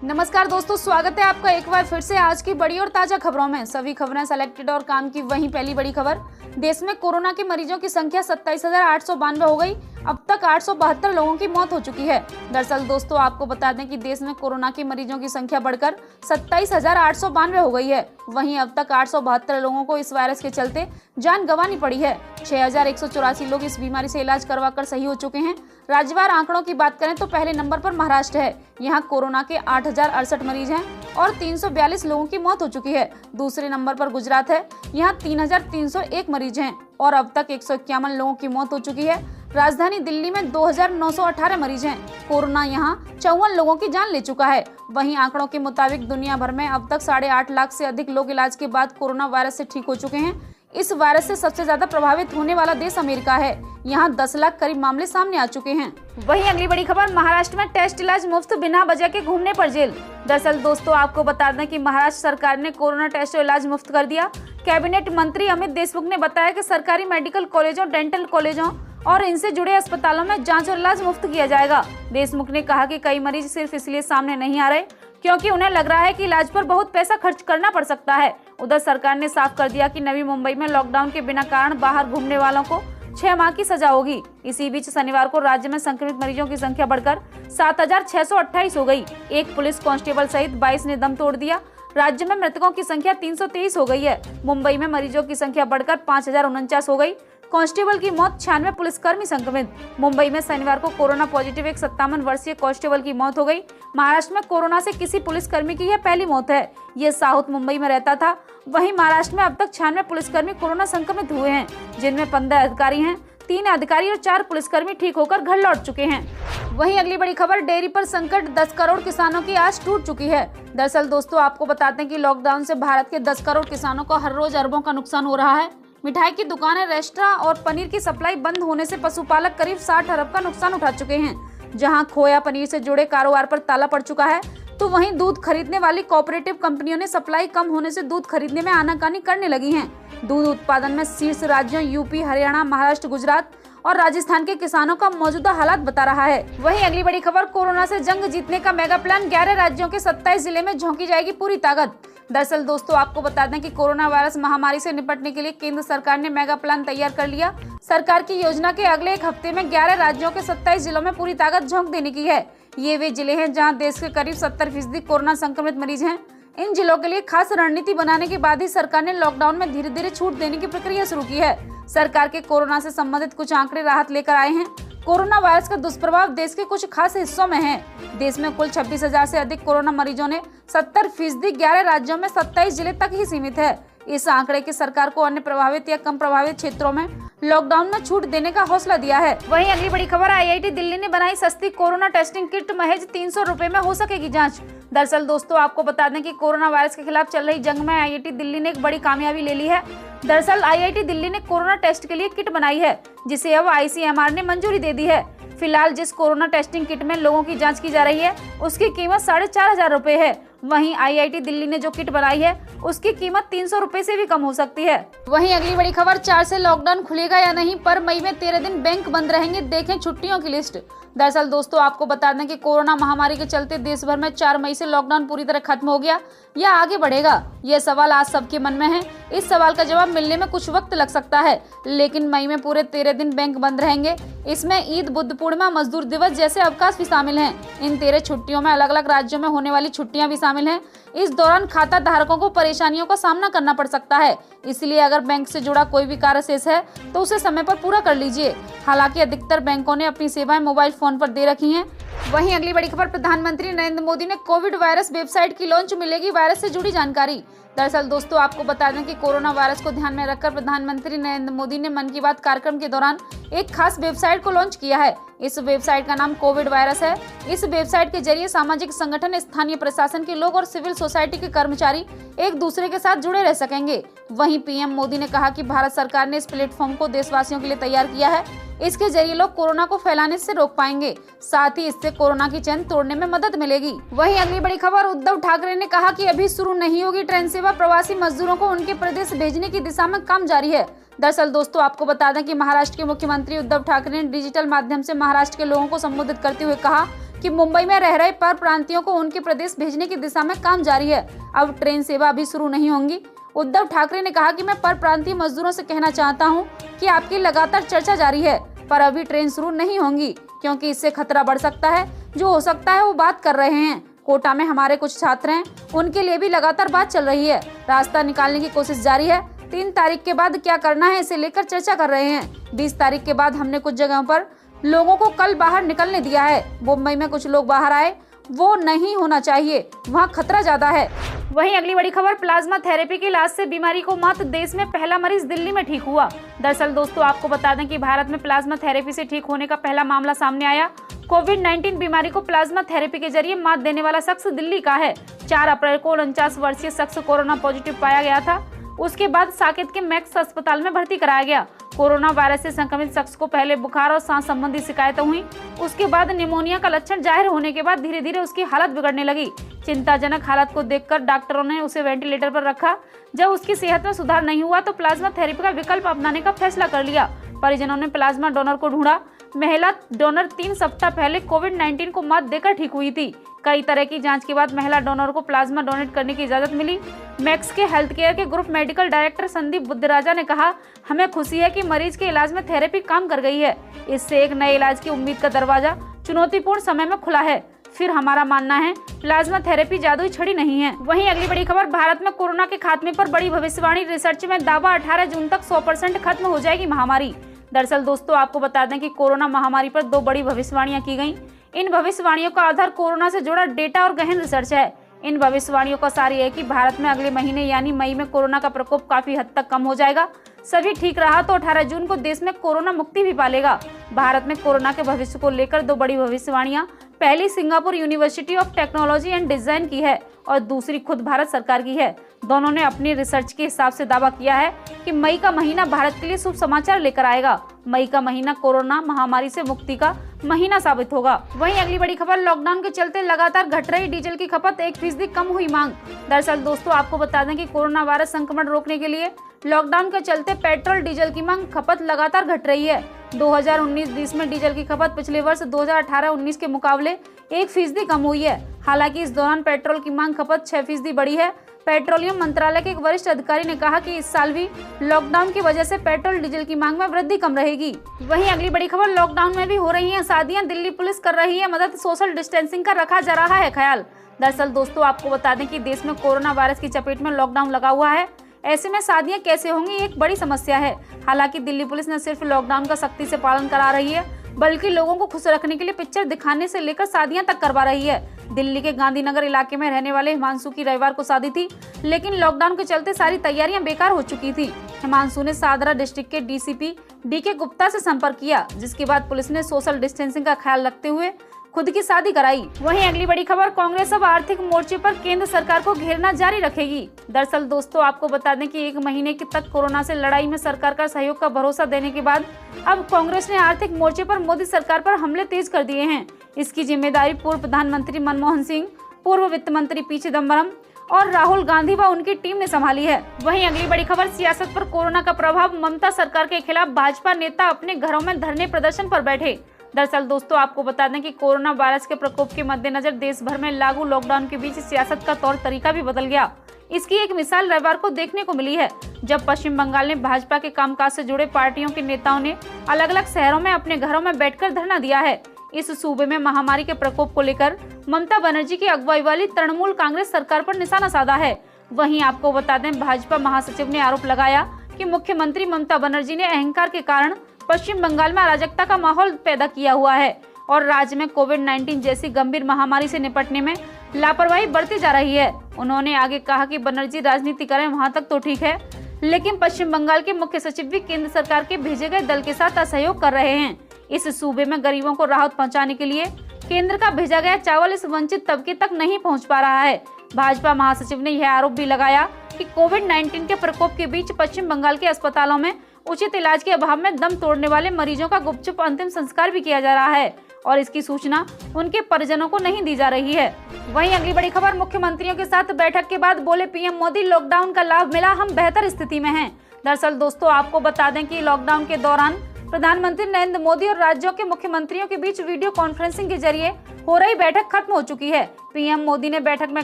नमस्कार दोस्तों, स्वागत है आपका एक बार फिर से आज की बड़ी और ताजा खबरों में। सभी खबरें सेलेक्टेड और काम की वहीं पहली बड़ी खबर। देश में कोरोना के मरीजों की संख्या 27,892 हो गई। अब तक 872 लोगों की मौत हो चुकी है। दरअसल दोस्तों, आपको बता दें कि देश में कोरोना के मरीजों की संख्या बढ़कर 27,892 हो गई है। वहीं अब तक 872 लोगों को इस वायरस के चलते जान गंवानी पड़ी है। 6,184 लोग इस बीमारी से इलाज करवाकर सही हो चुके हैं। राज्यवार आंकड़ों की बात करें तो पहले नंबर पर महाराष्ट्र है। यहाँ कोरोना के 8,068 मरीज हैं और 342 लोगों की मौत हो चुकी है। दूसरे नंबर पर गुजरात है। यहाँ 3,301 मरीज हैं और अब तक 151 लोगों की मौत हो चुकी है। राजधानी दिल्ली में 2,918 मरीज हैं। कोरोना यहाँ 54 लोगों की जान ले चुका है। वहीं आंकड़ों के मुताबिक दुनिया भर में अब तक 8.5 लाख से अधिक लोग इलाज के बाद कोरोना वायरस से ठीक हो चुके हैं। इस वायरस से सबसे ज्यादा प्रभावित होने वाला देश अमेरिका है। यहाँ 10 लाख करीब मामले सामने आ चुके हैं। वहीं अगली बड़ी खबर, महाराष्ट्र में टेस्ट इलाज मुफ्त, बिना वजह के घूमने पर जेल। दरअसल दोस्तों, आपको बता दें कि महाराष्ट्र सरकार ने कोरोना टेस्ट और इलाज मुफ्त कर दिया। कैबिनेट मंत्री अमित देशमुख ने बताया कि सरकारी मेडिकल कॉलेजों, डेंटल कॉलेजों और इनसे जुड़े अस्पतालों में जांच और इलाज मुफ्त किया जाएगा। देशमुख ने कहा कि कई मरीज सिर्फ इसलिए सामने नहीं आ रहे क्योंकि उन्हें लग रहा है कि इलाज पर बहुत पैसा खर्च करना पड़ सकता है। उधर सरकार ने साफ कर दिया कि नवी मुंबई में लॉकडाउन के बिना कारण बाहर घूमने वालों को 6 माह की सजा होगी। इसी बीच शनिवार को राज्य में संक्रमित मरीजों की संख्या बढ़कर 7,628 हो गई। एक पुलिस कांस्टेबल सहित 22 ने दम तोड़ दिया। राज्य में मृतकों की संख्या 323 हो गई है। मुंबई में मरीजों की संख्या बढ़कर 5,049 हो गई। कांस्टेबल की मौत, 96 पुलिसकर्मी संक्रमित। मुंबई में शनिवार को कोरोना पॉजिटिव एक 57 वर्षीय कांस्टेबल की मौत हो गई। महाराष्ट्र में कोरोना से किसी पुलिसकर्मी की यह पहली मौत है। ये साउथ मुंबई में रहता था। वहीं महाराष्ट्र में अब तक 96 पुलिसकर्मी कोरोना संक्रमित हुए हैं, जिनमें 15 अधिकारी हैं। 3 अधिकारी और 4 पुलिसकर्मी ठीक होकर घर लौट चुके हैं। वहीं अगली बड़ी खबर, डेयरी पर संकट, 10 करोड़ किसानों की आस टूट चुकी है। दरअसल दोस्तों, आपको बताते हैं कि लॉकडाउन से भारत के 10 करोड़ किसानों को हर रोज अरबों का नुकसान हो रहा है। मिठाई की दुकानें, रेस्टोरेंट और पनीर की सप्लाई बंद होने से पशुपालक करीब 60 अरब का नुकसान उठा चुके हैं। जहां खोया पनीर से जुड़े कारोबार पर ताला पड़ चुका है, तो वहीं दूध खरीदने वाली कोऑपरेटिव कंपनियों ने सप्लाई कम होने से दूध खरीदने में आनाकानी करने लगी हैं। दूध उत्पादन में शीर्ष राज्यों यूपी, हरियाणा, महाराष्ट्र, गुजरात और राजस्थान के किसानों का मौजूदा हालात बता रहा है। वहीं अगली बड़ी खबर, कोरोना से जंग जीतने का मेगा प्लान, 11 राज्यों के 27 जिले में झोंकी जाएगी पूरी ताकत। दरअसल दोस्तों, आपको बता दें कि कोरोना वायरस महामारी से निपटने के लिए केंद्र सरकार ने मेगा प्लान तैयार कर लिया। सरकार की योजना के अगले एक हफ्ते में 11 राज्यों के 27 जिलों में पूरी ताकत झोंक देने की है। ये वे जिले हैं जहां देश के करीब 70% कोरोना संक्रमित मरीज हैं। इन जिलों के लिए खास रणनीति बनाने के बाद ही सरकार ने लॉकडाउन में धीरे धीरे छूट देने की प्रक्रिया शुरू की है। सरकार के कोरोना से संबंधित कुछ आंकड़े राहत लेकर आए हैं। कोरोना वायरस का दुष्प्रभाव देश के कुछ खास हिस्सों में है। देश में कुल 26,000 से अधिक कोरोना मरीजों ने 70% 11 राज्यों में 27 जिले तक ही सीमित है। इस आंकड़े की सरकार को अन्य प्रभावित या कम प्रभावित क्षेत्रों में लॉकडाउन में छूट देने का हौसला दिया है। वहीं अगली बड़ी खबर, IIT दिल्ली ने बनाई सस्ती कोरोना टेस्टिंग किट, महज 300 रुपए में हो सकेगी जांच। दरअसल दोस्तों, आपको बता दें कि कोरोना वायरस के खिलाफ चल रही जंग में IIT दिल्ली ने एक बड़ी कामयाबी ले ली है। दरअसल IIT दिल्ली ने कोरोना टेस्ट के लिए किट बनाई है, जिसे अब ICMR ने मंजूरी दे दी है। फिलहाल जिस कोरोना टेस्टिंग किट में लोगों की जांच की जा रही है, उसकी कीमत 4,500 रुपए है। वहीं IIT दिल्ली ने जो किट बनाई है, उसकी कीमत 300 रुपए से भी कम हो सकती है। वहीं अगली बड़ी खबर, 4 से लॉकडाउन खुलेगा या नहीं, पर मई में 13 दिन बैंक बंद रहेंगे, देखें छुट्टियों की लिस्ट। दरअसल दोस्तों, आपको बता दें कि कोरोना महामारी के चलते देश भर में 4 मई से लॉकडाउन पूरी तरह खत्म हो गया या आगे बढ़ेगा, यह सवाल आज सबके मन में है। इस सवाल का जवाब मिलने में कुछ वक्त लग सकता है, लेकिन मई में पूरे 13 दिन बैंक बंद रहेंगे। इसमें ईद, बुद्ध पूर्णिमा, मजदूर दिवस जैसे अवकाश भी शामिल हैं। इन 13 छुट्टियों में अलग अलग राज्यों में होने वाली छुट्टियां भी शामिल हैं। इस दौरान खाता धारकों को परेशानियों का सामना करना पड़ सकता है, इसलिए अगर बैंक से जुड़ा कोई भी कार्य शेष है तो उसे समय पर पूरा कर लीजिए। हालांकि अधिकतर बैंकों ने अपनी सेवाएं मोबाइल फोन पर दे रखी हैं। वहीं अगली बड़ी खबर, प्रधानमंत्री नरेंद्र मोदी ने कोविड वायरस वेबसाइट की लॉन्च, मिलेगी वायरस से जुड़ी जानकारी। दरअसल दोस्तों, आपको बता दें कि कोरोना वायरस को ध्यान में रखकर प्रधानमंत्री नरेंद्र मोदी ने मन की बात कार्यक्रम के दौरान एक खास वेबसाइट को लॉन्च किया है। इस वेबसाइट का नाम कोविड वायरस है। इस वेबसाइट के जरिए सामाजिक संगठन, स्थानीय प्रशासन के लोग और सिविल सोसाइटी के कर्मचारी एक दूसरे के साथ जुड़े रह सकेंगे। वहीं पीएम मोदी ने कहा कि भारत सरकार ने इस प्लेटफॉर्म को देशवासियों के लिए तैयार किया है। इसके जरिए लोग कोरोना को फैलाने से रोक पाएंगे, साथ ही इससे कोरोना की चेन तोड़ने में मदद मिलेगी। वहीं अगली बड़ी खबर, उद्धव ठाकरे ने कहा कि अभी शुरू नहीं होगी ट्रेन सेवा, प्रवासी मजदूरों को उनके प्रदेश भेजने की दिशा में काम जारी है। दरअसल दोस्तों, आपको बता दें कि महाराष्ट्र के मुख्यमंत्री उद्धव ठाकरे ने डिजिटल माध्यम से महाराष्ट्र के लोगों को संबोधित करते हुए कहा कि मुंबई में रह रहे परप्रांतियों को उनके प्रदेश भेजने की दिशा में काम जारी है। अब ट्रेन सेवा अभी शुरू नहीं होंगी। उद्धव ठाकरे ने कहा कि मैं परप्रांतीय मजदूरों से कहना चाहता हूं कि आपकी लगातार चर्चा जारी है, पर अभी ट्रेन शुरू नहीं होंगी क्योंकि इससे खतरा बढ़ सकता है। जो हो सकता है वो बात कर रहे हैं। कोटा में हमारे कुछ छात्र हैं, उनके लिए भी लगातार बात चल रही है। रास्ता निकालने की कोशिश जारी है। 3 तारीख के बाद क्या करना है इसे लेकर चर्चा कर रहे हैं। 20 तारीख के बाद हमने कुछ जगहों पर लोगों को कल बाहर निकलने दिया है। मुंबई में कुछ लोग बाहर आए, वो नहीं होना चाहिए, वहाँ खतरा ज्यादा है। वहीं अगली बड़ी खबर, प्लाज्मा थेरेपी के इलाज से बीमारी को मात, देश में पहला मरीज दिल्ली में ठीक हुआ। दरअसल दोस्तों आपको बता दें कि भारत में प्लाज्मा थेरेपी से ठीक होने का पहला मामला सामने आया। कोविड-19 बीमारी को प्लाज्मा थेरेपी के जरिए मात देने वाला शख्स दिल्ली का है। 4 अप्रैल को 49 वर्षीय शख्स कोरोना पॉजिटिव पाया गया था। उसके बाद साकेत के मैक्स अस्पताल में भर्ती कराया गया। कोरोना वायरस से संक्रमित शख्स को पहले बुखार और सांस संबंधी शिकायतें हुई। उसके बाद निमोनिया का लक्षण जाहिर होने के बाद धीरे धीरे उसकी हालत बिगड़ने लगी। चिंताजनक हालत को देखकर डॉक्टरों ने उसे वेंटिलेटर पर रखा। जब उसकी सेहत में सुधार नहीं हुआ तो प्लाज्मा थेरेपी का विकल्प अपनाने का फैसला कर लिया। परिजनों ने प्लाज्मा डोनर को ढूंढा। महिला डोनर 3 सप्ताह पहले कोविड-19 को मात देकर ठीक हुई थी। कई तरह की जांच के बाद महिला डोनर को प्लाज्मा डोनेट करने की इजाजत मिली। मैक्स के हेल्थ केयर के ग्रुप मेडिकल डायरेक्टर संदीप बुद्धराजा ने कहा, हमें खुशी है कि मरीज के इलाज में थेरेपी काम कर गई है। इससे एक नए इलाज की उम्मीद का दरवाजा चुनौतीपूर्ण समय में खुला है। फिर हमारा मानना है प्लाज्मा थेरेपी जादुई छड़ी नहीं है। वहीं अगली बड़ी खबर, भारत में कोरोना के खात्मे पर बड़ी भविष्यवाणी, रिसर्च में दावा 18 जून तक 100% खत्म हो जाएगी महामारी। दरअसल दोस्तों आपको बता दें कि कोरोना महामारी पर 2 बड़ी भविष्यवाणियां की गईं। इन भविष्यवाणियों का आधार कोरोना से जुड़ा डेटा और गहन रिसर्च है। इन भविष्यवाणियों का सार है कि भारत में अगले महीने यानी मई में कोरोना का प्रकोप काफी हद तक कम हो जाएगा। सभी ठीक रहा तो 18 जून को देश में कोरोना मुक्ति भी पालेगा। भारत में कोरोना के भविष्य को लेकर 2 बड़ी भविष्यवाणियां, पहली Singapore university of technology and design की है और दूसरी खुद भारत सरकार की है। दोनों ने अपनी रिसर्च के हिसाब से दावा किया है कि मई का महीना भारत के लिए शुभ समाचार लेकर आएगा। मई का महीना कोरोना महामारी से मुक्ति का महीना साबित होगा। वहीं अगली बड़ी खबर, लॉकडाउन के चलते लगातार घट रही डीजल की खपत, 1% कम हुई मांग। दरअसल दोस्तों आपको बता दें कि कोरोना वायरस संक्रमण रोकने के लिए लॉकडाउन के चलते पेट्रोल डीजल की मांग खपत लगातार घट रही है। 2019-20 में डीजल की खपत पिछले वर्ष 2018-19 के मुकाबले 1% कम हुई है। हालांकि इस दौरान पेट्रोल की मांग खपत 6% बढ़ी है। पेट्रोलियम मंत्रालय के एक वरिष्ठ अधिकारी ने कहा कि इस साल भी लॉकडाउन की वजह से पेट्रोल डीजल की मांग में वृद्धि कम रहेगी। वहीं अगली बड़ी खबर, लॉकडाउन में भी हो रही हैं शादियां, दिल्ली पुलिस कर रही है मदद, सोशल डिस्टेंसिंग का रखा जा रहा है ख्याल। दरअसल दोस्तों आपको बता दें कि देश में कोरोना वायरस की चपेट में लॉकडाउन लगा हुआ है। ऐसे में शादियां कैसे होंगी एक बड़ी समस्या है। हालांकि दिल्ली पुलिस न सिर्फ लॉकडाउन का सख्ती से पालन करा रही है बल्कि लोगों को खुश रखने के लिए पिक्चर दिखाने से लेकर शादियां तक करवा रही है। दिल्ली के गांधीनगर इलाके में रहने वाले हिमांशु की रविवार को शादी थी, लेकिन लॉकडाउन के चलते सारी तैयारियां बेकार हो चुकी थी। हिमांशु ने सादरा डिस्ट्रिक्ट के डीसीपी डीके गुप्ता से संपर्क किया, जिसके बाद पुलिस ने सोशल डिस्टेंसिंग का ख्याल रखते हुए खुद की शादी कराई। वहीं अगली बड़ी खबर, कांग्रेस अब आर्थिक मोर्चे पर केंद्र सरकार को घेरना जारी रखेगी। दरअसल दोस्तों आपको बता दें कि 1 महीने तक कोरोना से लड़ाई में सरकार का सहयोग का भरोसा देने के बाद अब कांग्रेस ने आर्थिक मोर्चे पर मोदी सरकार पर हमले तेज कर दिए हैं। इसकी जिम्मेदारी पूर्व प्रधानमंत्री मनमोहन सिंह, पूर्व वित्त मंत्री पी चिदम्बरम और राहुल गांधी व उनकी टीम ने संभाली है। वहीं अगली बड़ी खबर, सियासत पर कोरोना का प्रभाव, ममता सरकार के खिलाफ भाजपा नेता अपने घरों में धरने प्रदर्शन पर बैठे। दरअसल दोस्तों आपको बता दें कि कोरोना वायरस के प्रकोप के मद्देनजर देश भर में लागू लॉकडाउन के बीच सियासत का तौर तरीका भी बदल गया। इसकी एक मिसाल रविवार को देखने को मिली है, जब पश्चिम बंगाल में भाजपा के कामकाज से जुड़े पार्टियों के नेताओं ने अलग अलग शहरों में अपने घरों में बैठकर धरना दिया है। इस सूबे में महामारी के प्रकोप को लेकर ममता बनर्जी की अगुवाई वाली तृणमूल कांग्रेस सरकार पर निशाना साधा है। वहीं आपको बता दें, भाजपा महासचिव ने आरोप लगाया कि मुख्यमंत्री ममता बनर्जी ने अहंकार के कारण पश्चिम बंगाल में अराजकता का माहौल पैदा किया हुआ है और राज्य में कोविड-19 जैसी गंभीर महामारी से निपटने में लापरवाही बरती जा रही है। उन्होंने आगे कहा कि बनर्जी राजनीति करें वहां तक तो ठीक है, लेकिन पश्चिम बंगाल के मुख्य सचिव भी केंद्र सरकार के भेजे गए दल के साथ असहयोग कर रहे हैं। इस सूबे में गरीबों को राहत पहुंचाने के लिए केंद्र का भेजा गया चावल इस वंचित तबके तक नहीं पहुंच पा रहा है। भाजपा महासचिव ने यह आरोप भी लगाया कि कोविड-19 के प्रकोप के बीच पश्चिम बंगाल के अस्पतालों में उचित इलाज के अभाव में दम तोड़ने वाले मरीजों का गुपचुप अंतिम संस्कार भी किया जा रहा है और इसकी सूचना उनके परिजनों को नहीं दी जा रही है। वहीं अगली बड़ी खबर, मुख्यमंत्रियों के साथ बैठक के बाद बोले पीएम मोदी, लॉकडाउन का लाभ मिला, हम बेहतर स्थिति में हैं। दरअसल दोस्तों आपको बता दें कि लॉकडाउन के दौरान प्रधानमंत्री नरेंद्र मोदी और राज्यों के मुख्यमंत्रियों के बीच वीडियो कॉन्फ्रेंसिंग के जरिए हो रही बैठक खत्म हो चुकी है। पीएम मोदी ने बैठक में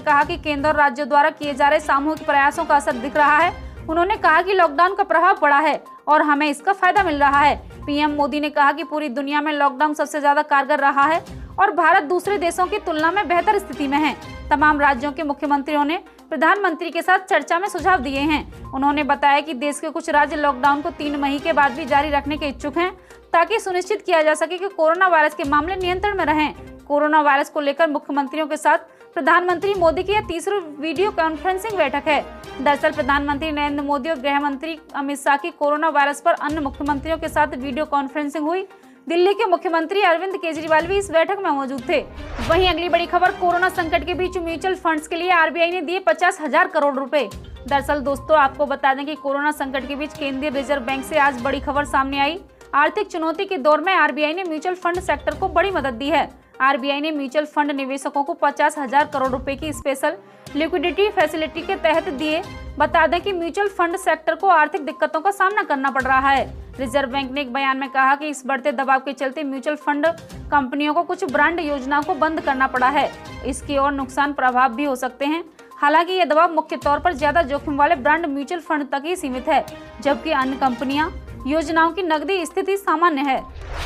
कहा कि केंद्र और राज्यों द्वारा किए जा रहे सामूहिक प्रयासों का असर दिख रहा है। उन्होंने कहा कि लॉकडाउन का प्रभाव पड़ा है और हमें इसका फायदा मिल रहा है। पीएम मोदी ने कहा कि पूरी दुनिया में लॉकडाउन सबसे ज्यादा कारगर रहा है और भारत दूसरे देशों की तुलना में बेहतर स्थिति में है। तमाम राज्यों के मुख्यमंत्रियों ने प्रधानमंत्री के साथ चर्चा में सुझाव दिए हैं। उन्होंने बताया कि देश के कुछ राज्य लॉकडाउन को 3 मई के बाद भी जारी रखने के इच्छुक हैं, ताकि सुनिश्चित किया जा सके कि कोरोना वायरस के मामले नियंत्रण में रहें। कोरोना वायरस को लेकर मुख्यमंत्रियों के साथ प्रधानमंत्री मोदी की यह तीसरी वीडियो कॉन्फ्रेंसिंग बैठक है। दरअसल प्रधानमंत्री नरेंद्र मोदी और गृह मंत्री अमित शाह की कोरोना वायरस पर अन्य मुख्यमंत्रियों के साथ वीडियो कॉन्फ्रेंसिंग हुई। दिल्ली के मुख्यमंत्री अरविंद केजरीवाल भी इस बैठक में मौजूद थे। वहीं अगली बड़ी खबर, कोरोना संकट के बीच म्यूचुअल फंड्स के लिए आरबीआई ने दिए 50,000 करोड़ रुपए। दरअसल दोस्तों, आपको बता दें कि कोरोना संकट के बीच केंद्रीय रिजर्व बैंक से आज बड़ी खबर सामने आई। आर्थिक चुनौती के दौर में आरबीआई ने म्यूचुअल फंड सेक्टर को बड़ी मदद दी है। आरबीआई ने म्यूचुअल फंड निवेशकों को 50,000 करोड़ रुपए की स्पेशल लिक्विडिटी फैसिलिटी के तहत दिए। बता दें कि म्यूचुअल फंड सेक्टर को आर्थिक दिक्कतों का सामना करना पड़ रहा है। रिजर्व बैंक ने एक बयान में कहा कि इस बढ़ते दबाव के चलते म्यूचुअल फंड कंपनियों को कुछ ब्रांड योजनाओं को बंद करना पड़ा है। इसके और नुकसान प्रभाव भी हो सकते हैं। हालांकि यह दबाव मुख्य तौर पर ज्यादा जोखिम वाले ब्रांड म्यूचुअल फंड तक ही सीमित है, जबकि अन्य कंपनियां योजनाओं की नकदी स्थिति सामान्य है।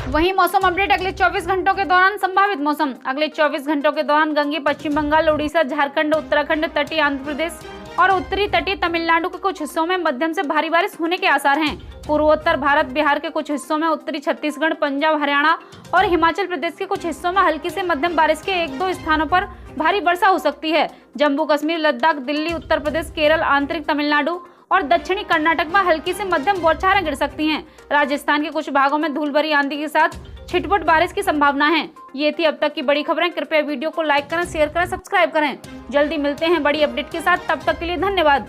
वहीं मौसम अपडेट, अगले 24 घंटों के दौरान संभावित मौसम। अगले 24 घंटों के दौरान गंगे पश्चिम बंगाल, उड़ीसा, झारखंड, उत्तराखंड, तटीय आंध्र प्रदेश और उत्तरी तटीय तमिलनाडु के कुछ हिस्सों में मध्यम से भारी बारिश होने के आसार हैं। पूर्वोत्तर भारत, बिहार के कुछ हिस्सों में, उत्तरी छत्तीसगढ़, पंजाब, हरियाणा और हिमाचल प्रदेश के कुछ हिस्सों में हल्की से मध्यम बारिश के 1-2 स्थानों पर भारी वर्षा हो सकती है। जम्मू कश्मीर, लद्दाख, दिल्ली, उत्तर प्रदेश, केरल, आंतरिक तमिलनाडु और दक्षिणी कर्नाटक में हल्की से मध्यम बौछारें गिर सकती हैं। राजस्थान के कुछ भागों में धूल भरी आंधी के साथ छिटपुट बारिश की संभावना है। ये थी अब तक की बड़ी खबरें। कृपया वीडियो को लाइक करें, शेयर करें, सब्सक्राइब करें। जल्दी मिलते हैं बड़ी अपडेट के साथ, तब तक के लिए धन्यवाद।